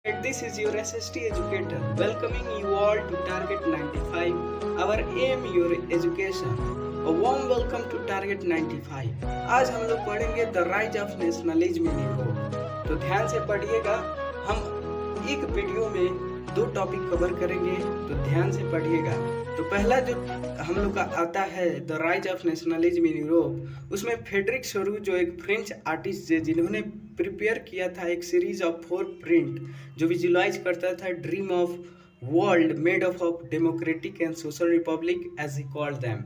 This is your SST educator welcoming you all to Target 95. Our aim your education. A warm welcome to Target 95. आज हम लोग पढ़ेंगे the rise of nationalism in Europe. तो ध्यान से पढ़िएगा। हम एक वीडियो में दो टॉपिक कवर करेंगे, तो ध्यान से पढ़िएगा। तो पहला जो हम लोग का आता है the rise of nationalism in Europe, उसमें फ्रेडरिक सोरू जो एक फ्रेंच आर्टिस्ट है जिन्होंने प्रिपेयर किया था एक सीरीज ऑफ 4 प्रिंट जो विजुलाइज करता था dream of world made of democratic and social republic as he called them.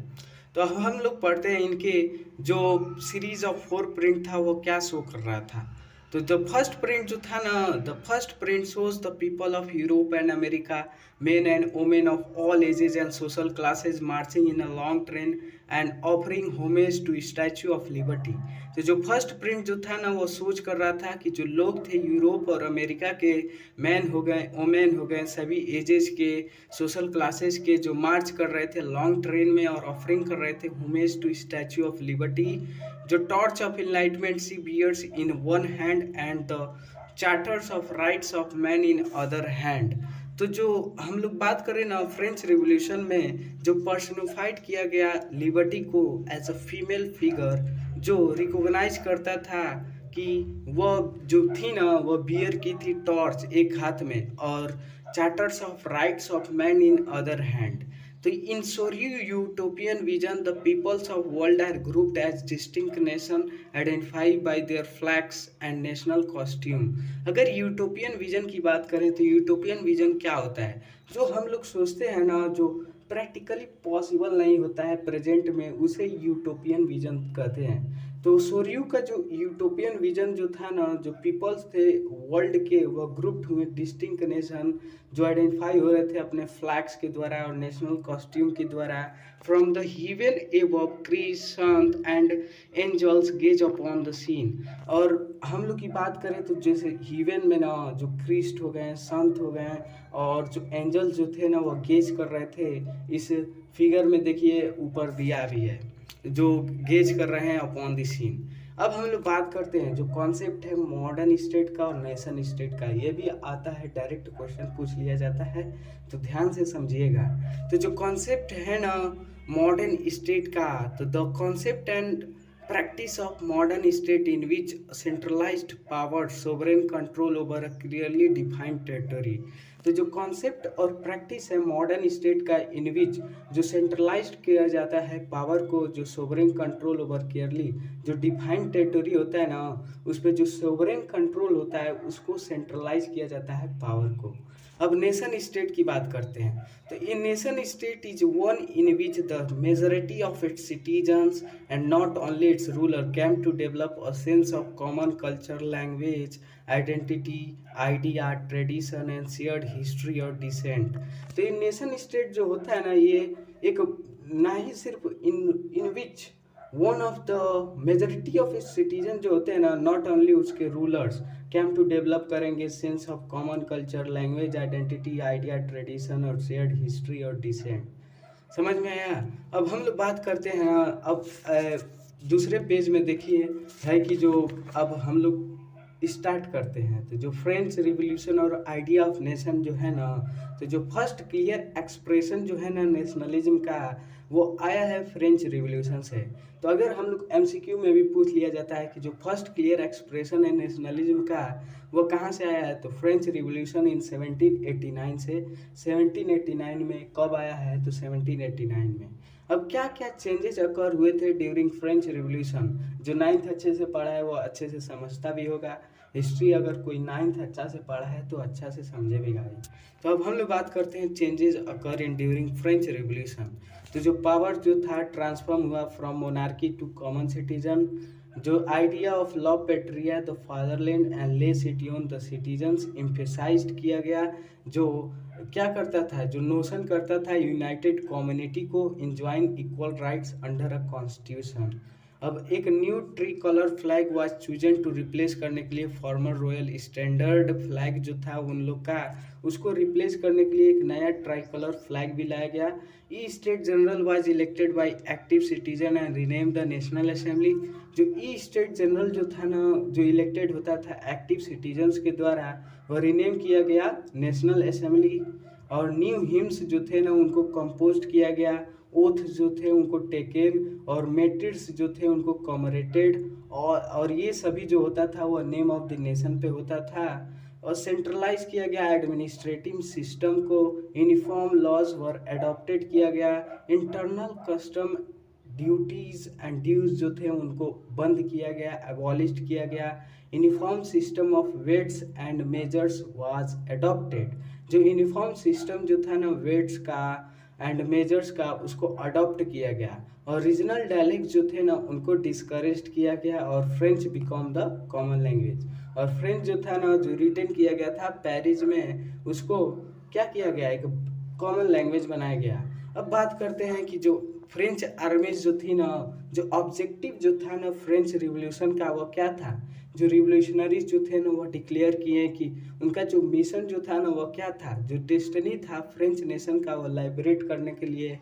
तो अब हम लोग पढ़ते हैं इनके जो सीरीज ऑफ 4 प्रिंट था वो क्या शो कर रहा था। तो द फर्स्ट प्रिंट जो था ना, the first print shows the people of Europe and America, men and women of all ages and social classes marching in a long train and offering homage to statue of liberty. तो जो first print जो था ना वो सोच कर रहा था कि जो लोग थे यूरोप और अमेरिका के, मैन हो गए, वोमेन हो गए, सभी एजेस के, सोशल क्लासेस के, जो मार्च कर रहे थे लॉन्ग ट्रेन में और ऑफरिंग कर रहे थे homage to Statue of Liberty, जो torch of enlightenment she bears in one hand and the charters of rights of man in other hand. तो जो हम लोग बात करें ना, फ्रेंच रिवॉल्यूशन में जो पर्सनिफाइड किया गया लिबर्टी को एज अ फीमेल फिगर, जो रिकॉग्नाइज करता था कि वह जो थी ना वह बियर की थी टॉर्च एक हाथ में और charters of rights of man in other hand. तो in Sorrieu utopian vision the peoples of world are grouped as distinct nation identified by their flags and national costume. अगर यूटोपियन विजन की बात करें तो यूटोपियन विजन क्या होता है? जो हम लोग सोचते हैं ना, जो प्रैक्टिकली पॉसिबल नहीं होता है प्रेजेंट में, उसे यूटोपियन विजन कहते हैं। तो सोरियो का जो यूटोपियन विजन जो था ना, जो पीपल्स थे वर्ल्ड के, वह ग्रुप्ड हुए डिस्टिंक्ट नेशन जो आइडेंटिफाई हो रहे थे अपने फ्लैग्स के द्वारा और नेशनल कॉस्ट्यूम के द्वारा। From the heaven above crescent and angels gaze upon the scene. और हम लोग की बात करें तो जैसे हेवन में ना जो क्रिस्ट हो गए, संत हो गए और जो एंजल जो थे ना वो गेज कर रहे थे। इस फिगर में देखिए ऊपर दिया भी है जो गेज कर रहे हैं अपॉन द सीन। अब हम लोग बात करते हैं जो कॉन्सेप्ट है मॉडर्न स्टेट का और नेशन स्टेट का। ये भी आता है, डायरेक्ट क्वेश्चन पूछ लिया जाता है, तो ध्यान से समझिएगा। तो जो कॉन्सेप्ट है ना मॉडर्न स्टेट का, तो the concept and practice of modern state in which centralized power sovereign control over a clearly defined territory। तो जो कॉन्सेप्ट और प्रैक्टिस है मॉडर्न स्टेट का, इन विच जो सेंट्रलाइज्ड किया जाता है पावर को, जो सोवरेन कंट्रोल ओवर क्लियरली जो डिफाइंड टेरिटरी होता है ना, उस पर जो सोवरेन कंट्रोल होता है उसको सेंट्रलाइज किया जाता है पावर को। अब नेशन स्टेट की बात करते हैं। तो इन nation state is one in which the majority of its citizens and not only its ruler came to develop a sense of common culture, language, identity, idea, tradition and shared history or descent। तो ये nation state जो होता है ना, ये एक ना ही सिर्फ in which one of the majority of इस सिटीजन जो होते हैं ना, नॉट ओनली उसके रूलर्स कैम टू डेवलप करेंगे sense of common culture, language, identity, idea, tradition और शेयर्ड हिस्ट्री और डिसेंट। समझ में आया? अब हम लोग बात करते हैं अब दूसरे पेज में देखिए है कि जो अब हम लोग स्टार्ट करते हैं। तो जो फ्रेंच रिवॉल्यूशन और आइडिया ऑफ नेशन जो है ना, तो जो फर्स्ट क्लियर एक्सप्रेशन जो है ना नेशनलिज्म का, वो आया है फ्रेंच रिवॉल्यूशन से। तो अगर हम लोग एमसीक्यू में भी पूछ लिया जाता है कि जो फर्स्ट क्लियर एक्सप्रेशन है नेशनलिज्म का वो कहाँ से आया है, तो फ्रेंच रिवॉल्यूशन इन 1789 से। 1789 में कब आया है, तो 1789 में। अब क्या क्या चेंजेस अकर हुए थे ड्यूरिंग फ्रेंच रिवॉल्यूशन? जो 9th अच्छे से पढ़ा है वो अच्छे से समझता भी होगा। हिस्ट्री अगर कोई 9th अच्छा से पढ़ा है तो अच्छा से समझेगा भाई। तो अब हम लोग बात करते हैं changes occur in during French Revolution. तो जो पावर जो था ट्रांसफॉर्म हुआ from monarchy to common citizen. जो idea of la patrie the fatherland and le citoyen the citizens emphasized किया गया। जो क्या करता था, जो नोशन करता था यूनाइटेड कम्युनिटी को enjoying equal rights under a constitution. अब एक new tricolour flag was chosen to replace करने के लिए फॉर्मर रॉयल स्टैंडर्ड फ्लैग जो था उन लोग का, उसको रिप्लेस करने के लिए एक नया ट्राई कलर फ्लैग भी लाया गया। Estates general was elected by active citizen and rename the national assembly. जो ई स्टेट जनरल जो था ना, जो इलेक्टेड होता था एक्टिव सिटीजन्स के द्वारा, वह रीनेम किया गया नेशनल असेंबली। और न्यू हिम्स जो थे ना उनको कंपोज किया गया, ओथ जो थे उनको टेकन, और मेट्रिक्स जो थे उनको कॉमरेटेड। और ये सभी जो होता था वो नेम ऑफ द नेशन पे होता था। और सेंट्रलाइज किया गया एडमिनिस्ट्रेटिव सिस्टम को, यूनिफॉर्म लॉज वर एडॉप्टेड किया गया, internal custom duties and dues जो थे उनको बंद किया गया, एबॉलिश किया गया। Uniform system of weights and measures was adopted. जो यूनिफॉर्म सिस्टम जो था ना वेट्स का एंड मेजर्स का, उसको अडॉप्ट किया गया। और रीजनल डायलेक्ट जो थे ना उनको डिस्करेज किया गया, और French become the common language. और फ्रेंच जो था ना जो रिटेन किया गया था पेरिस में, उसको क्या किया गया, एक कॉमन लैंग्वेज बनाया गया। अब बात करते हैं कि जो फ्रेंच आर्मीज जो थी ना, जो ऑब्जेक्टिव जो था ना फ्रेंच रिवॉल्यूशन का, वो क्या था। जो रिवोल्यूशनरीज जो थे ना वो डिक्लेयर किए कि उनका जो मिशन जो था ना वो क्या था, जो डेस्टिनी था फ्रेंच नेशन का, वो लाइबरेट करने के लिए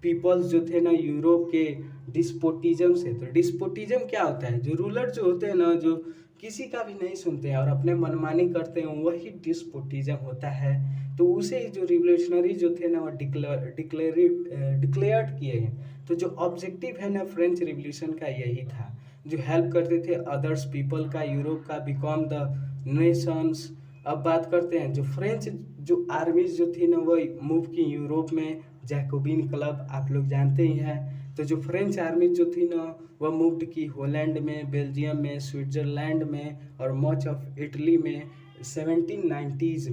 पीपल्स जो थे ना यूरोप के डिस्पोटिज्म से। तो डिस्पोटिज्म क्या होता है, जो रूलर जो होते हैं ना, जो किसी का भी नहीं सुनते हैं और अपने मनमानी करते हैं, वही डिस्पोटिज्म होता है। तो उसे ही जो रिवोल्यूशनरी जो थे ना वो डिक्लेयर्ड किए हैं। तो जो ऑब्जेक्टिव है ना फ्रेंच रिवोल्यूशन का यही था, जो हेल्प करते थे अदर्स पीपल का, यूरोप का बिकॉम द नेशंस। अब बात करते हैं जो फ्रेंच जो आर्मीज जो थी ना वो मूव की यूरोप में, जैकोबिन क्लब आप लोग जानते ही हैं। तो जो फ्रेंच आर्मी जो थी ना वह मूव्ड की हॉलैंड में, बेल्जियम में, स्विट्जरलैंड में और मच ऑफ इटली में 1790s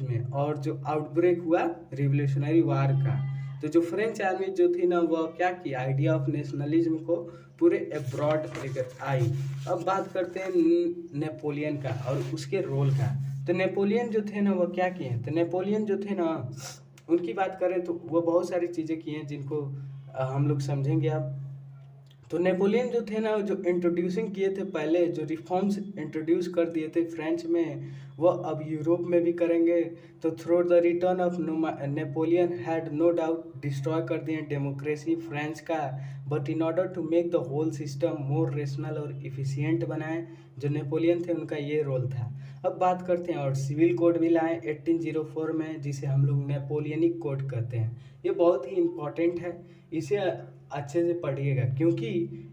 में। और जो आउटब्रेक हुआ रिवोल्यूशनरी वार का, तो जो फ्रेंच आर्मी जो थी ना वह क्या की, आइडिया ऑफ नेशनलिज्म को पूरे अब्रॉड लेकर आई। अब बात करते हैं नेपोलियन का और उसके रोल का। तो नेपोलियन जो थे ना वो क्या किए, तो नेपोलियन जो थे ना उनकी बात करें तो वो बहुत सारी चीज़ें की हैं जिनको हम लोग समझेंगे अब। तो नेपोलियन जो थे ना जो इंट्रोड्यूसिंग किए थे, पहले जो रिफॉर्म्स इंट्रोड्यूस कर दिए थे फ्रेंच में, वो अब यूरोप में भी करेंगे। तो through the return of Napoleon had no doubt destroy कर दिए डेमोक्रेसी फ्रेंच का, but in order to make the whole system more rational और इफिशियंट बनाए। जो नेपोलियन थे उनका ये रोल था। अब बात करते हैं, और सिविल कोड भी लाए 1804 में, जिसे हम लोग नेपोलियनिक कोड कहते हैं। ये बहुत ही इम्पॉर्टेंट है, इसे अच्छे से पढ़िएगा क्योंकि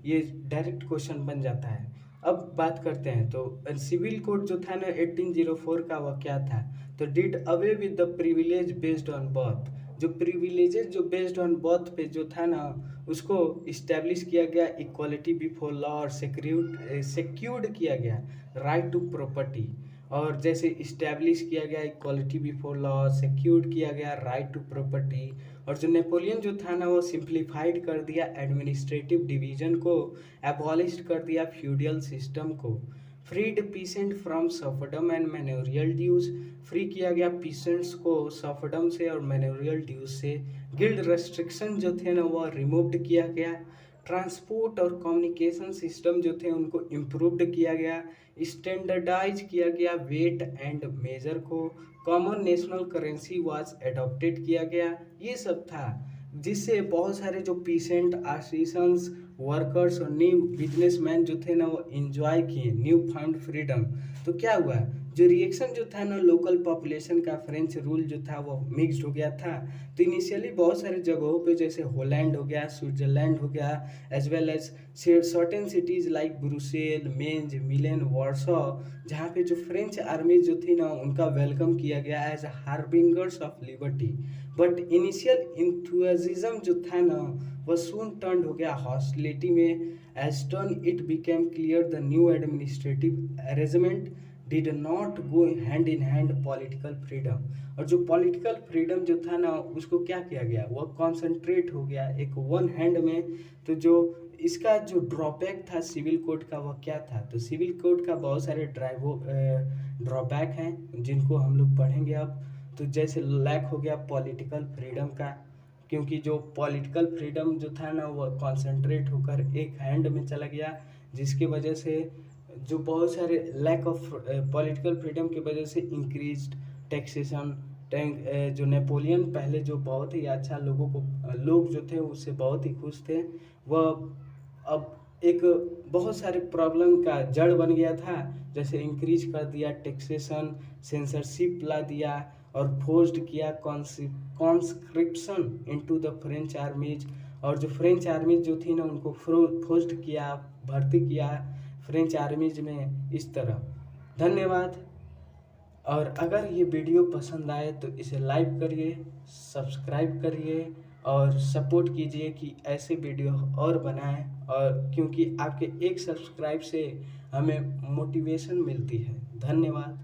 ये डायरेक्ट क्वेश्चन बन जाता है। अब बात करते हैं, तो सिविल कोड जो था ना 1804 का, वह क्या था, तो did away with the privilege based on birth. जो प्रिविलेजेस जो बेस्ड ऑन बर्थ पे जो था ना, उसको इस्टेब्लिश किया गया इक्वालिटी बिफोर लॉ, और सिक्योर्ड किया गया राइट टू प्रॉपर्टी। और जैसे इस्टेब्लिश किया गया इक्वालिटी बिफोर लॉ, सिक्योर्ड किया गया राइट टू प्रॉपर्टी। और जो नेपोलियन जो था ना वो सिंप्लीफाइड कर दिया एडमिनिस्ट्रेटिव डिवीजन को, एबॉलिश कर दिया फ्यूडल सिस्टम को, freed peasant from serfdom and manorial dues. Free किया गया पीसेंट्स को सफरडम से और मैन्योरियल ड्यूज से। गिल्ड रेस्ट्रिक्शन जो थे ना वो रिमूव्ड किया गया। ट्रांसपोर्ट और कम्युनिकेशन सिस्टम जो थे उनको इम्प्रूव्ड किया गया। स्टैंडर्डाइज किया गया वेट एंड मेजर को। Common national currency was adopted किया गया। ये सब था जिससे बहुत सारे जो पीसेंट, आर्टिसंस, वर्कर्स और न्यू बिजनेसमैन जो थे ना वो एंजॉय किए न्यू फाउंड फ्रीडम। तो क्या हुआ, जो रिएक्शन जो था ना लोकल पॉपुलेशन का, फ्रेंच रूल जो था वो मिक्स्ड हो गया था। तो इनिशियली बहुत सारे जगहों पे जैसे हॉलैंड हो गया, स्विट्जरलैंड हो गया, as well as certain cities like Brussels, Mainz, Milan, Warsaw, जहाँ पे जो फ्रेंच आर्मी जो थी ना उनका वेलकम किया गया as harbingers of liberty. But initial enthusiasm जो था ना वह सून टर्न हो गया हॉस्टिलिटी में। As turn it became clear the new administrative arrangement did not go hand in hand political freedom. और जो पॉलिटिकल फ्रीडम जो था ना उसको क्या किया गया, वह कॉन्सेंट्रेट हो गया एक वन हैंड में। तो जो इसका जो ड्रॉबैक था सिविल कोड का वह क्या था, तो सिविल कोड का बहुत सारे ड्रॉबैक हैं जिनको हम लोग पढ़ेंगे अब। तो जैसे लैक हो गया पॉलिटिकल फ्रीडम का, क्योंकि जो पॉलिटिकल फ्रीडम जो था ना वो कॉन्सेंट्रेट होकर एक हैंड में चला गया, जिसकी वजह से जो बहुत सारे लैक ऑफ पॉलिटिकल फ्रीडम की वजह से इंक्रीज्ड टैक्सेशन जो नेपोलियन पहले जो बहुत ही अच्छा लोग जो थे उससे बहुत ही खुश थे, वह अब एक बहुत सारे प्रॉब्लम का जड़ बन गया था। जैसे इंक्रीज कर दिया टैक्सेशन, सेंसरशिप ला दिया और फोर्स्ड किया कॉन्स्क्रिप्शन इनटू द फ्रेंच आर्मीज, और जो फ्रेंच आर्मीज जो थी ना उनको फोर्स्ड किया, भर्ती किया फ्रेंच आर्मीज में। इस तरह धन्यवाद। और अगर ये वीडियो पसंद आए तो इसे लाइक करिए, सब्सक्राइब करिए और सपोर्ट कीजिए कि ऐसे वीडियो और बनाएं, और क्योंकि आपके एक सब्सक्राइब से हमें मोटिवेशन मिलती है। धन्यवाद।